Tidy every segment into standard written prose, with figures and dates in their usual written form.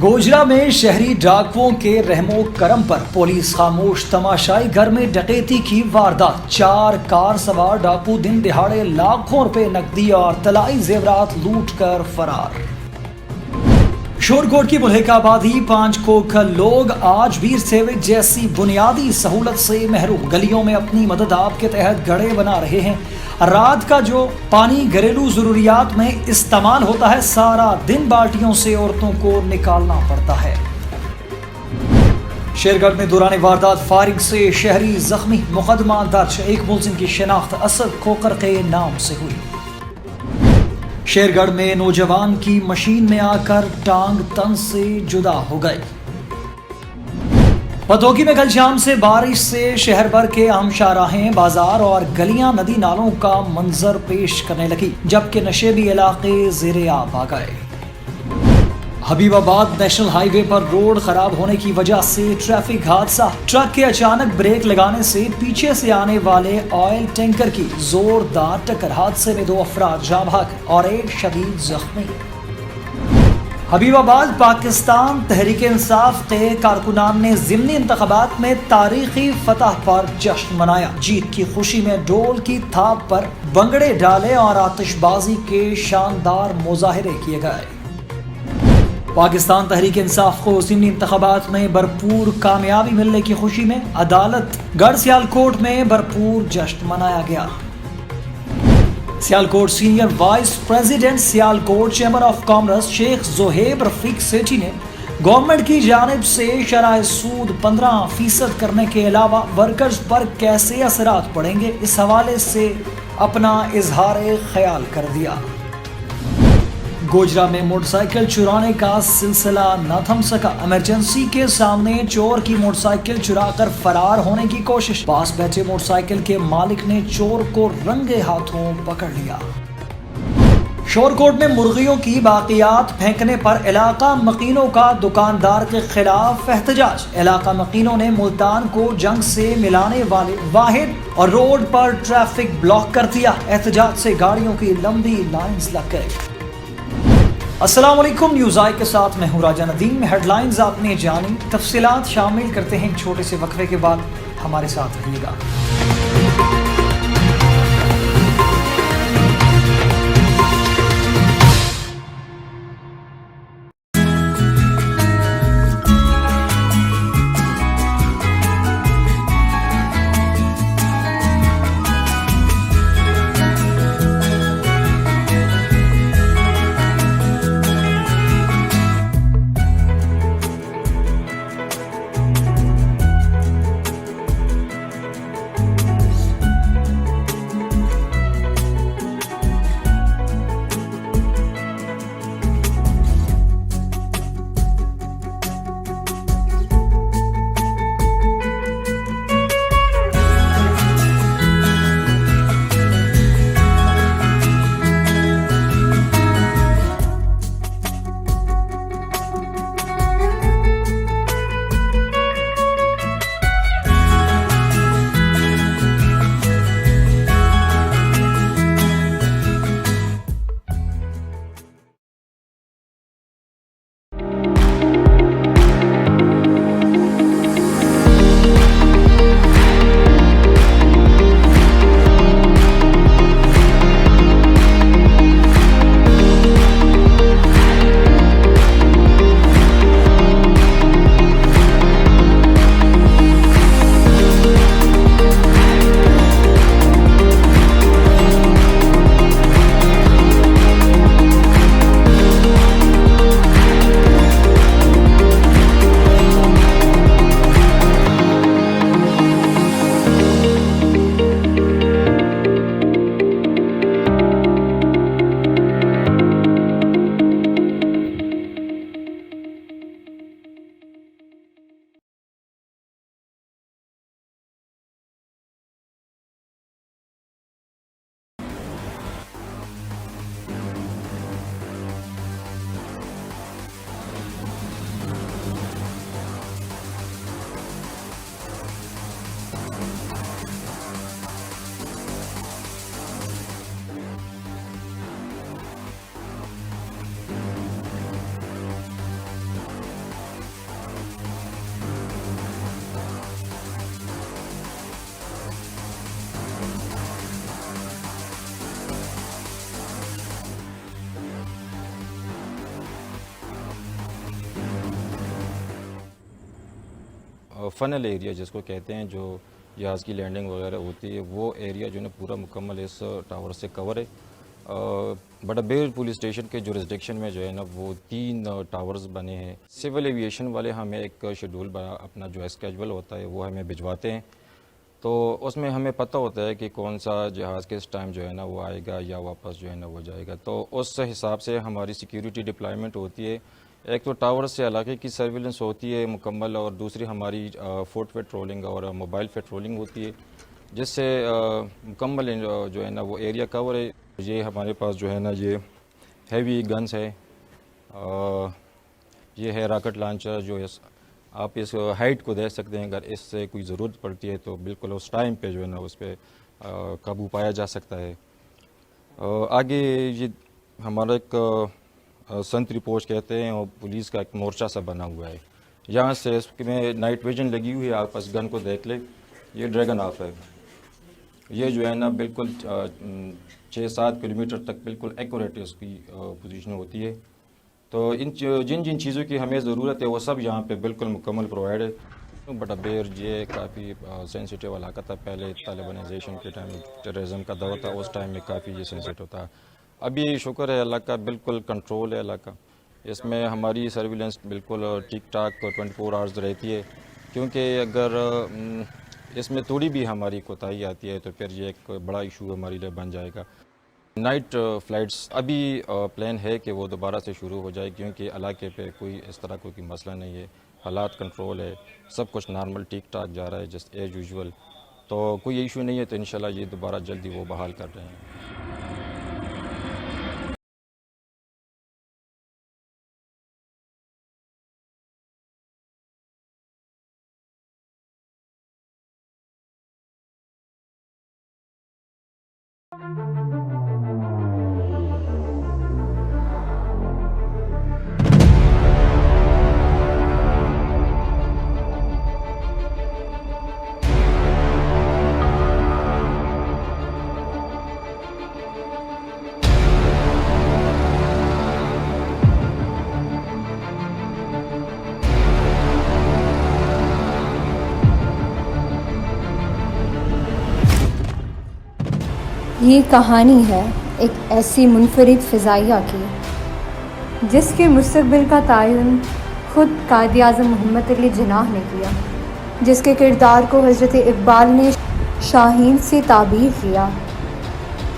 گوجرا میں شہری ڈاکوؤں کے رحم و کرم پر پولیس خاموش، تماشائی گھر میں ڈکیتی کی واردات، 4 کار سوار ڈاکو دن دہاڑے لاکھوں روپے نقدی اور طلائی زیورات لوٹ کر فرار۔ شورکوٹ کی ملحقہ آبادی 5 کوکھل لوگ آج بھی سیویج جیسی بنیادی سہولت سے محروم، گلیوں میں اپنی مدد آپ کے تحت گڑھے بنا رہے ہیں۔ رات کا جو پانی گھریلو ضروریات میں استعمال ہوتا ہے، سارا دن بالٹیوں سے عورتوں کو نکالنا پڑتا ہے۔ شیرگڑھ میں دوران واردات فائرنگ سے شہری زخمی، مقدمہ درج، ایک ملزم کی شناخت اسد کھوکر کے نام سے ہوئی۔ شیرگڑھ میں نوجوان کی مشین میں آ کر ٹانگ تن سے جدا ہو گئے۔ پتوکی میں کل شام سے بارش سے شہر بھر کے اہم شاہراہیں، بازار اور گلیاں ندی نالوں کا منظر پیش کرنے لگی، جبکہ نشیبی علاقے زیر آب آ گئے۔ حبیب آباد نیشنل ہائی وے پر روڈ خراب ہونے کی وجہ سے ٹریفک حادثہ، ٹرک کے اچانک بریک لگانے سے پیچھے سے آنے والے آئل ٹینکر کی زوردار ٹکر، حادثے میں 2 افراد جاں بحق اور 1 شدید زخمی۔ حبیب آباد پاکستان تحریک انصاف کے کارکنان نے ضمنی انتخابات میں تاریخی فتح پر جشن منایا۔ جیت کی خوشی میں ڈول کی تھاپ پر بنگڑے ڈالے اور آتش بازی کے شاندار مظاہرے کیے گئے۔ پاکستان تحریک انصاف کو ضمنی انتخابات میں بھرپور کامیابی ملنے کی خوشی میں عدالت گڑھ سیالکوٹ میں بھرپور جشن منایا گیا۔ Sialkot senior vice president Sialkot chamber of commerce شیخ زہیب رفیق سیٹھی نے گورنمنٹ کی جانب سے شرح سود 15% کرنے کے علاوہ ورکرز پر کیسے اثرات پڑیں گے، اس حوالے سے اپنا اظہار خیال کر دیا۔ گوجرا میں موٹر سائیکل چرانے کا سلسلہ نہ تھم سکا، ایمرجنسی کے سامنے چور کی موٹر سائیکل چرا کر فرار ہونے کی کوشش، پاس بیٹھے موٹر سائیکل کے مالک نے چور کو رنگے ہاتھوں پکڑ لیا۔ شورکوٹ میں مرغیوں کی باقیات پھینکنے پر علاقہ مکینوں کا دکاندار کے خلاف احتجاج، علاقہ مکینوں نے ملتان کو جنگ سے ملانے والے واحد اور روڈ پر ٹریفک بلاک کر دیا، احتجاج سے گاڑیوں کی لمبی لائنز لگ گئی۔ السلام علیکم، نیوز آئی کے ساتھ میں ہوں راجہ ندیم۔ ہیڈ لائنز آپ نے جانی، تفصیلات شامل کرتے ہیں ایک چھوٹے سے وقفے کے بعد، ہمارے ساتھ رہیے گا۔ فنل ایریا جس کو کہتے ہیں، جو جہاز کی لینڈنگ وغیرہ ہوتی ہے، وہ ایریا جو ہے نا پورا مکمل اس ٹاور سے کور ہے۔ بڑا بیر پولیس اسٹیشن کے جورسڈکشن میں جو ہے نا وہ 3 ٹاورز بنے ہیں۔ سول ایویشن والے ہمیں ایک شیڈول اپنا جو اسکیجول ہوتا ہے وہ ہمیں بھجواتے ہیں، تو اس میں ہمیں پتہ ہوتا ہے کہ کون سا جہاز کس ٹائم جو ہے نا وہ آئے گا یا واپس جو ہے نا وہ جائے گا، تو اس حساب سے ہماری سیکیورٹی ڈپلائمنٹ ہوتی ہے۔ ایک تو ٹاور سے علاقے کی سرویلنس ہوتی ہے مکمل، اور دوسری ہماری فوٹ پیٹرولنگ اور موبائل پیٹرولنگ ہوتی ہے، جس سے مکمل جو ہے نا وہ ایریا کور ہے۔ یہ ہمارے پاس جو ہے نا یہ ہیوی گنز ہے، یہ ہے راکٹ لانچر، جو آپ اس ہائٹ کو دیکھ سکتے ہیں، اگر اس سے کوئی ضرورت پڑتی ہے تو بالکل اس ٹائم پہ جو ہے نا اس پہ قابو پایا جا سکتا ہے۔ آگے یہ ہمارا ایک سنتری پوش کہتے ہیں، اور پولیس کا ایک مورچہ سا بنا ہوا ہے، یہاں سے اس میں نائٹ ویژن لگی ہوئی ہے، آپ اس گن کو دیکھ لیں، یہ ڈریگن آف ہے، یہ جو ہے نا بالکل 6-7 کلومیٹر تک بالکل ایکوریٹ اس کی پوزیشن ہوتی ہے، تو جن چیزوں کی ہمیں ضرورت ہے وہ سب یہاں پہ بالکل مکمل پرووائڈ ہے۔ بڑا بیر یہ کافی سینسیٹیو علاقہ تھا، پہلے طالبانائزیشن کے ٹائم ٹیررزم کا دور تھا، اس ٹائم میں کافی یہ سینسیٹیو تھا۔ ابھی شکر ہے اللہ کا، بالکل کنٹرول ہے اللہ کا، اس میں ہماری سرویلنس بالکل ٹھیک ٹھاک 24 آورز رہتی ہے، کیونکہ اگر اس میں تھوڑی بھی ہماری کوتاہی آتی ہے تو پھر یہ ایک بڑا ایشو ہمارے لیے بن جائے گا۔ نائٹ فلائٹس ابھی پلان ہے کہ وہ دوبارہ سے شروع ہو جائے، کیونکہ علاقے پہ کوئی اس طرح کوئی مسئلہ نہیں ہے، حالات کنٹرول ہے، سب کچھ نارمل ٹھیک ٹھاک جا رہا ہے جس ایز یوزول، تو کوئی ایشو نہیں ہے، تو انشاءاللہ یہ دوبارہ جلدی وہ بحال کر رہے ہیں۔ یہ کہانی ہے ایک ایسی منفرد فضائیہ کی جس کے مستقبل کا تعین خود قائد اعظم محمد علی جناح نے کیا، جس کے کردار کو حضرت اقبال نے شاہین سے تعبیر کیا،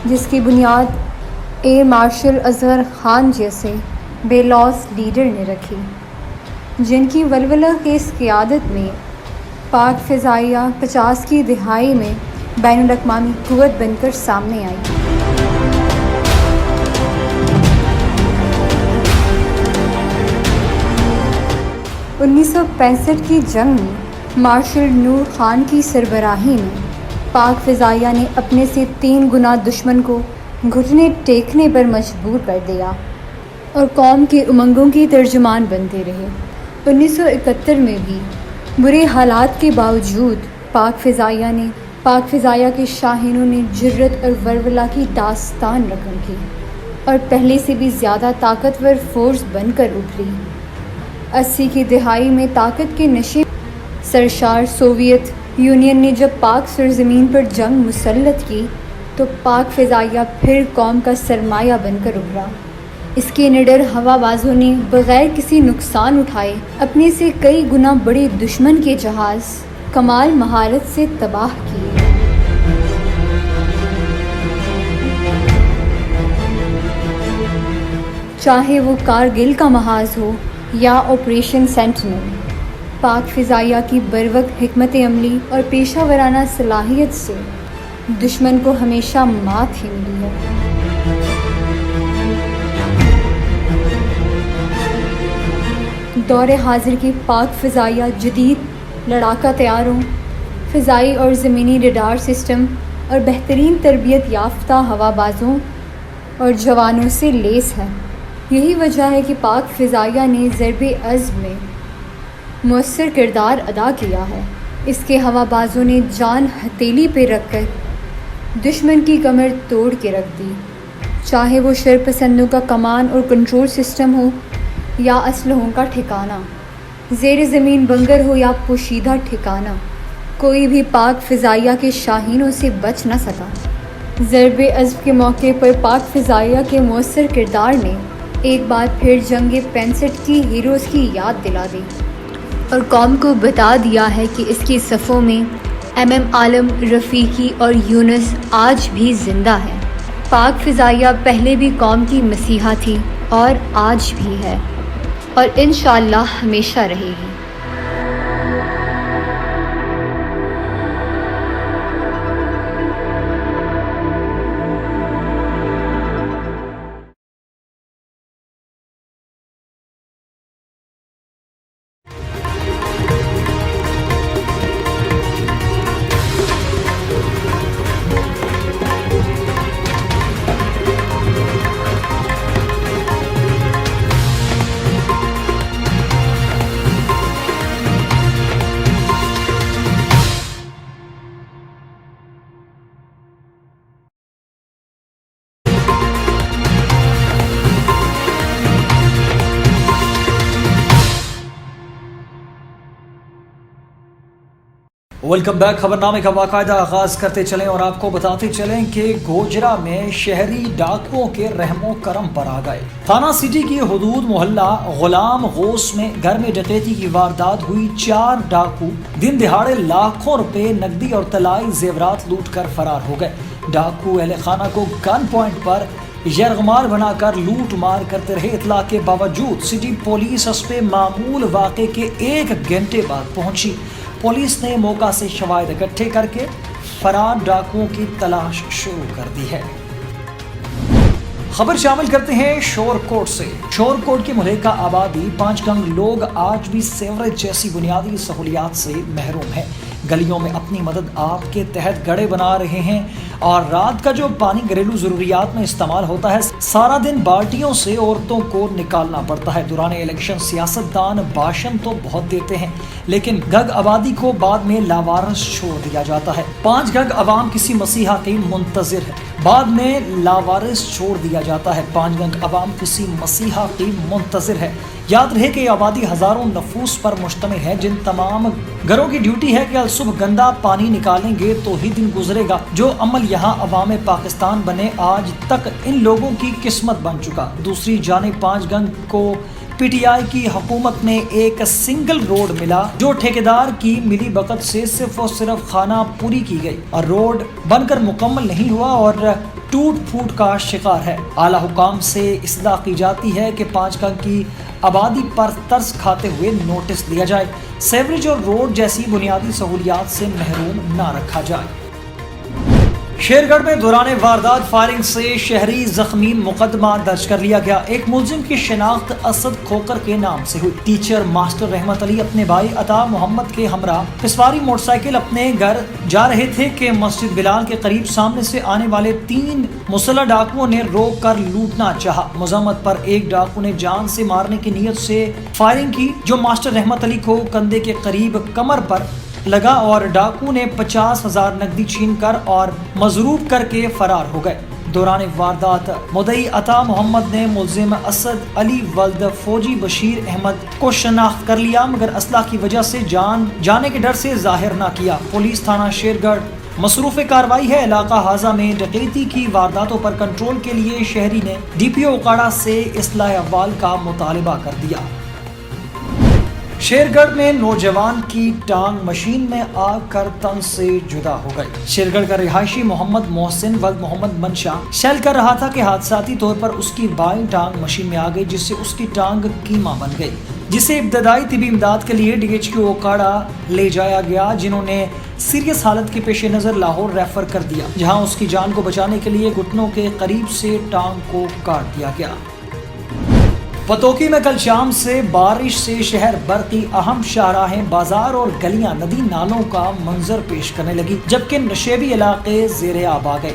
جس کی بنیاد ایئر مارشل اصغر خان جیسے بے لوث لیڈر نے رکھی، جن کی ولولہ خیز قیادت میں پاک فضائیہ 50 کی دہائی میں بین الاقوامی قوت بن کر سامنے آئی۔ انیس سو 65 کی جنگ میں مارشل نور خان کی سربراہی میں پاک فضائیہ نے اپنے سے 3 گنا دشمن کو گھٹنے ٹیکنے پر مجبور کر دیا اور قوم کے امنگوں کی ترجمان بنتے رہے۔ 1971 میں بھی برے حالات کے باوجود پاک فضائیہ کے شاہینوں نے جرت اور ولولہ کی داستان رقم کی اور پہلے سے بھی زیادہ طاقتور فورس بن کر ابھری۔ 80 کی دہائی میں طاقت کے نشے سرشار سوویت یونین نے جب پاک سرزمین پر جنگ مسلط کی تو پاک فضائیہ پھر قوم کا سرمایہ بن کر ابھرا۔ اس کے نڈر ہوا بازوں نے بغیر کسی نقصان اٹھائے اپنے سے کئی گنا بڑے دشمن کے جہاز کمال مہارت سے تباہ کیے۔ چاہے وہ کارگل کا محاذ ہو یا آپریشن سینٹینل، پاک فضائیہ کی بروقت حکمت عملی اور پیشہ ورانہ صلاحیت سے دشمن کو ہمیشہ مات ہی ملی ہے۔ دور حاضر کی پاک فضائیہ جدید لڑاکا طیاروں، فضائی اور زمینی ریڈار سسٹم اور بہترین تربیت یافتہ ہوا بازوں اور جوانوں سے لیس ہے۔ یہی وجہ ہے کہ پاک فضائیہ نے ضرب عزم میں مؤثر کردار ادا کیا ہے۔ اس کے ہوا بازوں نے جان ہتھیلی پہ رکھ کر دشمن کی کمر توڑ کے رکھ دی، چاہے وہ شرپسندوں کا کمان اور کنٹرول سسٹم ہو یا اسلحوں کا ٹھکانہ۔ زیر زمین بنگر ہو یا پوشیدہ ٹھکانہ، کوئی بھی پاک فضائیہ کے شاہینوں سے بچ نہ سکا۔ ضرب عضب کے موقع پر پاک فضائیہ کے مؤثر کردار نے ایک بار پھر جنگ 65 کی ہیروز کی یاد دلا دی اور قوم کو بتا دیا ہے کہ اس کی صفوں میں ایم عالم، رفیقی اور یونس آج بھی زندہ ہیں۔ پاک فضائیہ پہلے بھی قوم کی مسیحا تھی اور آج بھی ہے اور انشاءاللہ ہمیشہ رہے گی۔ Welcome back. خبرنامے کا باقاعدہ آغاز کرتے چلیں اور آپ کو بتاتے چلیں کہ گوجرا میں شہری ڈاکوؤں کے رحم و کرم پر آ گئے۔ تھانہ سٹی کی حدود محلہ غلام غوث میں گھر میں ڈکیتی کی واردات ہوئی۔ 4 ڈاکو دن دہاڑے لاکھوں روپے نقدی اور طلائی زیورات لوٹ کر فرار ہو گئے۔ ڈاکو اہل خانہ کو گن پوائنٹ پر یرغمال بنا کر لوٹ مار کرتے رہے۔ اطلاع کے باوجود سٹی پولیس حسب معمول واقعے کے 1 گھنٹے بعد پہنچی۔ پولیس نے موقع سے شواہد اکٹھے کر کے فرار ڈاکوؤں کی تلاش شروع کر دی ہے۔ خبر شامل کرتے ہیں شور کوٹ سے۔ شور کوٹ کی ملحقہ آبادی 5 گنگ لوگ آج بھی سیوریج جیسی بنیادی سہولیات سے محروم ہیں۔ گلیوں میں اپنی مدد آپ کے تحت گڑھے بنا رہے ہیں اور رات کا جو پانی گھریلو ضروریات میں استعمال ہوتا ہے سارا دن بالٹیوں سے عورتوں کو نکالنا پڑتا ہے۔ دوران الیکشن سیاستدان بھاشن تو بہت دیتے ہیں لیکن گگ آبادی کو بعد میں لاوارث چھوڑ دیا جاتا ہے۔ 5 گگ عوام کسی مسیحا کی منتظر ہے، بعد میں لاوارث چھوڑ دیا جاتا ہے۔ 5 گنگ عوام کسی مسیحا کی منتظر ہے۔ یاد رہے کہ یہ آبادی ہزاروں نفوس پر مشتمل ہے جن تمام گھروں کی ڈیوٹی ہے کہ صبح گندا پانی نکالیں گے تو ہی دن گزرے گا۔ جو عمل یہاں عوام پاکستان بنے آج تک ان لوگوں کی قسمت بن چکا۔ دوسری جانب 5 گنگ کو پی ٹی آئی کی حکومت میں ایک سنگل روڈ ملا جو ٹھیکیدار کی ملی بھگت سے صرف اور صرف خانہ پوری کی گئی اور روڈ بن کر مکمل نہیں ہوا اور ٹوٹ پھوٹ کا شکار ہے۔ اعلیٰ حکام سے اصلاح کی جاتی ہے کہ 5 گنگ کی آبادی پر ترس کھاتے ہوئے نوٹس دیا جائے، سیوریج اور روڈ جیسی بنیادی سہولیات سے محروم نہ رکھا جائے۔ شیرگڑھ میں دوران واردات فائرنگ سے شہری زخمی، مقدمہ درج کر لیا گیا۔ ایک ملزم کی شناخت اسد کھوکر کے نام سے ہوئی۔ ٹیچر ماسٹر رحمت علی اپنے بھائی عطا محمد کے ہمراہ پسواری موٹر سائیکل اپنے گھر جا رہے تھے کہ مسجد بلال کے قریب سامنے سے آنے والے 3 مسلح ڈاکوؤں نے روک کر لوٹنا چاہا۔ مذمت پر ایک ڈاکو نے جان سے مارنے کی نیت سے فائرنگ کی جو ماسٹر رحمت علی کو کندھے کے قریب کمر پر لگا اور ڈاکو نے 50,000 نقدی چھین کر اور مضروب کر کے فرار ہو گئے۔ دوران واردات مدعی عطا محمد نے ملزم اسد علی ولد فوجی بشیر احمد کو شناخت کر لیا مگر اسلحہ کی وجہ سے جانے کے ڈر سے ظاہر نہ کیا۔ پولیس تھانہ شیرگڑھ مصروف کارروائی ہے۔ علاقہ حاضہ میں ڈکیتی کی وارداتوں پر کنٹرول کے لیے شہری نے ڈی پی او اکاڑا سے اصلاح احوال کا مطالبہ کر دیا۔ شیرگڑھ میں نوجوان کی ٹانگ مشین میں آگ کر تن سے جدا ہو گئی۔ شیرگڑھ کا رہائشی محمد محسن ولد محمد منشا سیل کر رہا تھا کہ حادثاتی طور پر اس کی بائیں ٹانگ مشین میں آ گئی جس سے اس کی ٹانگ کیما بن گئی، جسے ابتدائی طبی امداد کے لیے ڈی ایچ کیو اکاڑا لے جایا گیا جنہوں نے سیریس حالت کے پیش نظر لاہور ریفر کر دیا جہاں اس کی جان کو بچانے کے لیے گھٹنوں کے قریب سے ٹانگ کو کاٹ دیا گیا۔ پتوکی میں کل شام سے بارش سے شہر بھر کی اہم شاہراہیں، بازار اور گلیاں ندی نالوں کا منظر پیش کرنے لگی جبکہ نشیبی علاقے زیر آب آ گئے۔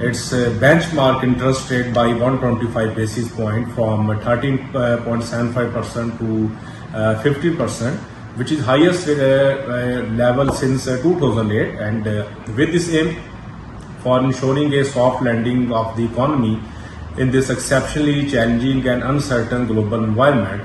its benchmark interest rate by 125 basis point from 13.75% to 15%, which is highest level since 2008, and with this aim for ensuring a soft landing of the economy in this exceptionally challenging and uncertain global environment.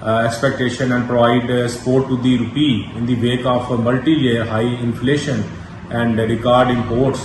expectation and provide support to the rupee in the wake of multi-year high inflation and record imports.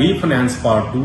refinance part to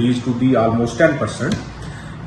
reached to the almost 10%.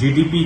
GDP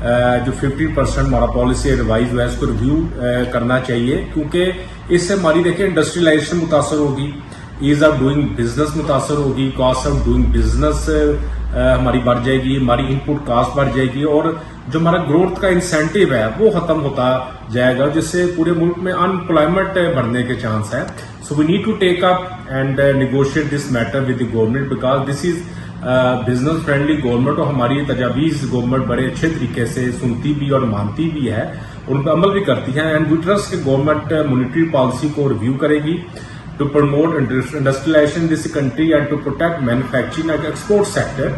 جو 50% ہمارا policy advise ہوا ہے اس کو review کرنا چاہیے، کیونکہ اس سے ہماری دیکھیں انڈسٹریلائزیشن متاثر ہوگی، ایز آف ڈوئنگ بزنس متاثر ہوگی، کاسٹ آف ڈوئنگ بزنس ہماری بڑھ جائے گی، ہماری ان پٹ کاسٹ بڑھ جائے گی، اور جو ہمارا گروتھ کا انسینٹیو ہے وہ ختم ہوتا جائے گا، جس سے پورے ملک میں انپلائمنٹ بڑھنے کے چانس ہیں. So we need to take up and negotiate this matter with the government, because this is business friendly government, اور ہماری تجاویز گورنمنٹ بڑے اچھے طریقے سے سنتی بھی اور مانتی بھی ہے، ان پہ عمل بھی کرتی ہے. اینڈ وی ٹرسٹ کہ گورنمنٹ مانیٹری پالیسی کو ریویو کرے گی to promote industrialization in this country and to protect manufacturing and export sector.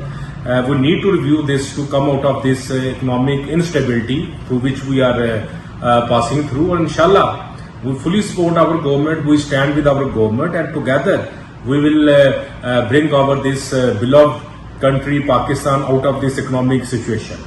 We need to review this to come out of this economic instability through which we are passing through. And inshallah, we fully support our government. We stand with our government, and together we will bring our this beloved country Pakistan out of this economic situation.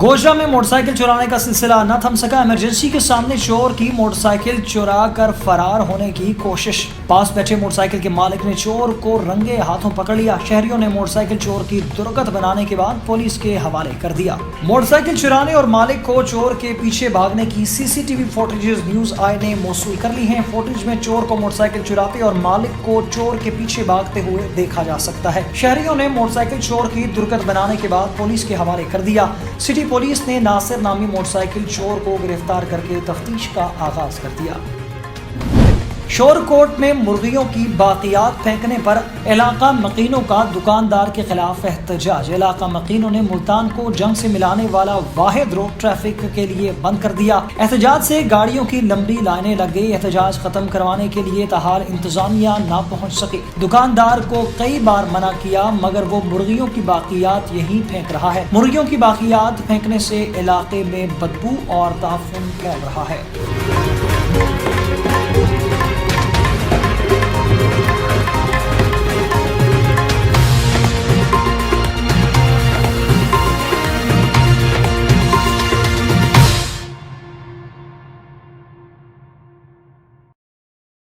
Gojra میں motor cycle چرانے کا سلسلہ نہ تھم سکا، emergency کے سامنے چور کی موٹر سائیکل چرا کر فرار ہونے کی کوشش، پاس بیٹھے موٹر سائیکل کے مالک نے چور کو رنگے ہاتھوں پکڑ لیا. شہریوں نے موٹر سائیکل چور کی درگت بنانے کے بعد پولیس کے حوالے کر دیا. موٹر سائیکل چرانے اور مالک کو چور کے پیچھے بھاگنے کی C C T V footages news آئی نے موصول کر لی ہیں. فوٹیج میں چور کو موٹر سائیکل چراتے اور مالک کو چور کے پیچھے بھاگتے ہوئے دیکھا جا سکتا ہے. شہریوں نے موٹر سائیکل چور کی درگت بنانے کے بعد پولیس کے حوالے کر دیا. سٹی پولیس نے ناصر نامی موٹر سائیکل چور کو گرفتار کر کے تفتیش کا آغاز کر دیا. شور کوٹ میں مرغیوں کی باقیات پھینکنے پر علاقہ مقینوں کا دکاندار کے خلاف احتجاج. علاقہ مقینوں نے ملتان کو جنگ سے ملانے والا واحد روڈ ٹریفک کے لیے بند کر دیا. احتجاج سے گاڑیوں کی لمبی لائنیں لگ گئی. احتجاج ختم کروانے کے لیے تاحال انتظامیہ نہ پہنچ سکے. دکاندار کو کئی بار منع کیا مگر وہ مرغیوں کی باقیات یہیں پھینک رہا ہے. مرغیوں کی باقیات پھینکنے سے علاقے میں بدبو اور تعفن پھیل رہا ہے.